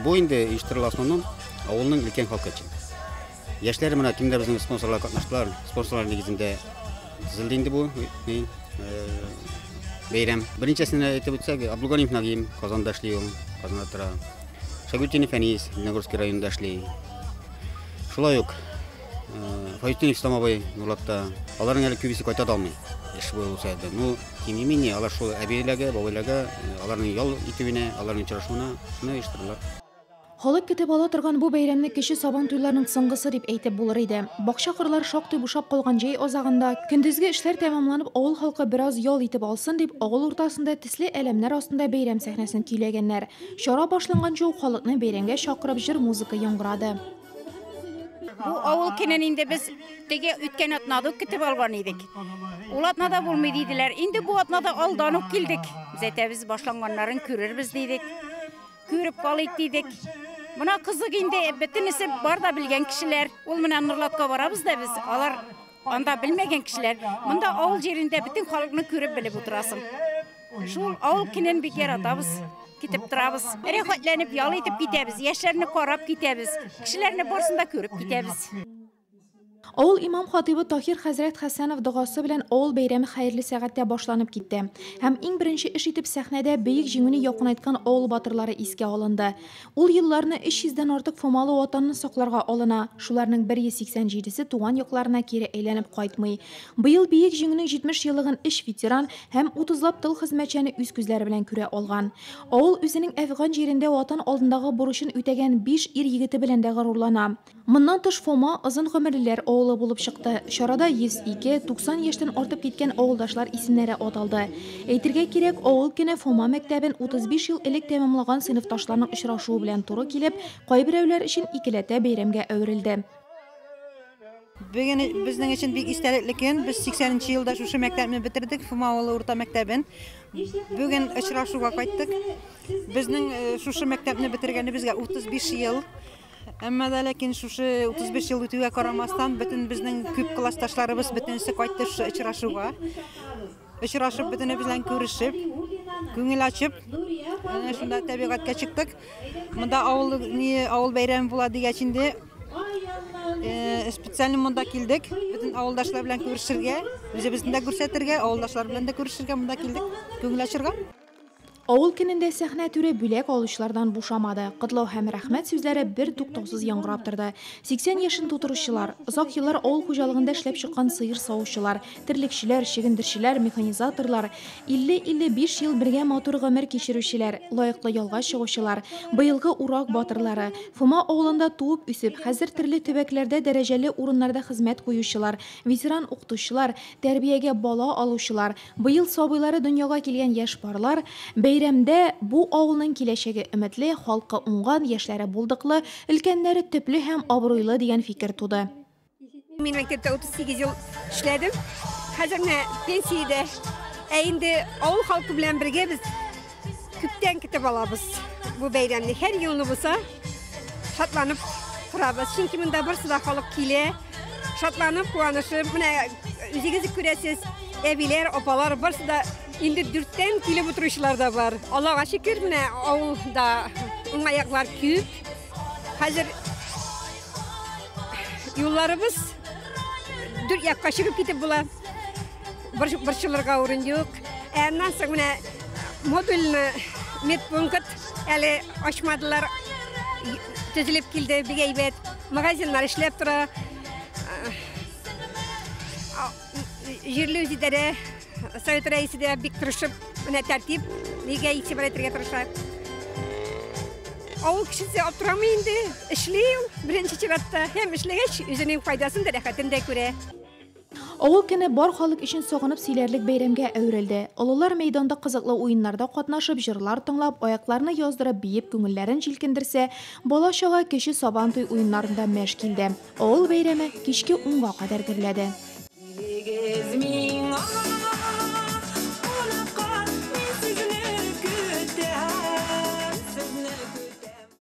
Bu инде оештырыла основном авылның өлкән халкы өчен. Яшьләр менә кимдә безнең спонсорлар катнаштылар. Спонсорлар нигезендә төзелде инде бу бәйрәм. Беренчесенә әйтеп үтсәк, Абдулганиев Нагим Казанда эшли ул, Казанда тора. Шагутдинов Фәнис Леногорский районында эшли. Шулай ук Фаютдинов Стамовой Нурлатта. Аларның әле күбесе кайта да алмый. Эш булса да. Ну, тем не менее, алар шул әбиләргә, бабайларга, аларның ял итүенә, аларның чырашуына шуны оештыралар. Халык көтеп ала торган бу бәйрәмне кеше сабан туйларының соңгысы дип әйтеп булыр иде. Бакча кырлар шактый бушап калган җәй азагында көндезге эшләр тәмамланып, авыл халкы бераз ял итеп алсын дип, авыл уртасында төсле әлемнәр астында бәйрәм сәхнәсен көйләгәннәр. Чара башланганчы ук халыкны бәйрәмгә чакырып җыр музыка яңгырады. Бу авыл кенен инде без теге үткән атнада көтеп алган идек. Ул атнада булмый диделәр. Инде бу атнада алдан ук килдек. Без әйтәбез башланганнарын күрербез дидек. Күреп калыйк дидек. Бuna кызык инде бөтенесе бар да белгән кешеләр. Ул менән Нурлатка барабыз да без. Алар анда белмәгән кешеләр. Монда авыл җирендә бөтен халыкны күреп белеп утырасың. Шул авыл кенен бик яратабыз. Китеп торабыз. Рәхәтләнеп ял итеп китәбез. Яшьләрне карап китәбез. Кешеләрне барсын да күреп китәбез. Авыл имам хатибы Тахир хәзрәт Хәсәнов дугасы белән авыл бәйрәме хәерле сәгатьтә башланып китте. Һәм иң беренче эш итеп сәхнәдә бөек җиңүне якынайткан авыл батырлары искә алынды. Ул елларны 300-дән артык фомалы ватанны сакларга алына. Шуларның 187-се туган якларына кире әйләнеп кайтмый. Быел бөек җиңүнең 70 еллыгын 3 ветеран һәм 30лап тыл хезмәтчәне үз күзләре белән күрә алган. Авыл үзенең Әфган җирендә ватан алдындагы бурычын үтәгән 5 ир егете белән дә горурлана. Моннан тыш Фома озын гомерлеләр авылы булып чыкты. Чарада 102-90 яшьтән артып киткән авылдашлар исемнәре аталды. Әйтергә кирәк, авыл көне Фома мәктәбен 35 ел элек тәмамлаган сыйныфташларның очрашуы белән туры килеп, кайберәүләр өчен икеләтә бәйрәмгә әверелде. Бүген безнең өчен бик истәлекле көн. Без 80нче елда шушы мәктәпне бетердек, Фома авылы урта мәктәбен. Бүген очрашуга кайттык. Безнең шушы мәктәпне бетергәнебезгә 35 ел. Әмма да ләкин шушы 35 ел үтүгә карамастан, бөтен безнең күп классташларыбыз бөтенесе кайтты шушы очрашуга. Очрашып, бөтене белән күрешеп, күңел ачып, әнә шунда табигатькә чыктык. Монда авыл бәйрәме була дигәч инде специально монда килдек. Бөтен авылдашлар белән күрешергә, үзебезне дә күрсәтергә, авылдашлар белән дә күрешергә монда килдек. Күңел ачырга. Авыл көнендә сәхнә түре бүләк алучылардан бушамады. Кытлау һәм рәхмәт сүзләре бер туктаусыз яңгырап торды. 80 яшен тутыручылар, озак еллар авыл хуҗалыгында эшләп чыккан сыер савучылар, терлекчеләр, чигендерчеләр, механизаторлар, 50-55 ел бергә матур гомер кичерүчеләр, лаеклы ялга чыгучылар, быелгы урак батырлары, Фома авылында туып үсеп, хәзер төрле төбәкләрдә дәрәҗәле урыннарда хезмәт куючылар, ветеран укытучылар, тәрбиягә бала алучылар, быел сабыйлары дөньяга килгән яшь парлар, бәйрәмдә бу авылның киләчәге өметле, халкы уңган, яшьләре булдыклы, өлкәннәре төпле һәм абруйлы дигән фикер туды. Мин мәктәптә 38 ел эшләдем. Хәзер менә пенсиядә. Инде авыл халкы белән бергә без күптән көтеп алабыз бу бәйрәмне. Һәр елны булса шатланып торабыз. Чөнки монда берсе дә халык килә, шатланып, куанышып, менә үзегез күрәсез, әбиләр, апалар берсе дә инде 4тән килеп утыручылар да бар. Аллага шөкер, менә авылда уңаяклар күп. Хәзер юлларыбыз 4 якка чыгып китеп була. Борчылырга урын юк. Аннан соң менә модульны медпункт әле ачмадылар. Төзелеп килде, бик әйбәт. Магазиннар эшләп тора. Җирле үзидарә Совет рәисе дә бик тырышып, менә тәртип, нигә игътибар итәргә тырыша. Авыл кешесе аптырамый инде, эшли ул беренче чиратта, һәм эшләгәч үзенең файдасын да рәхәтен дә күрә. Авыл көне бар халык өчен сагынып сөйләрлек бәйрәмгә әверелде. Олылар мәйданда кызыклы уеннарда катнашып, җырлар тыңлап, аякларны яздырып, биеп күңелләрен җилкендерсә, бала-чага кече сабан туй уеннарында мәш килде. Авыл бәйрәме кичке 10га кадәр гөрләде.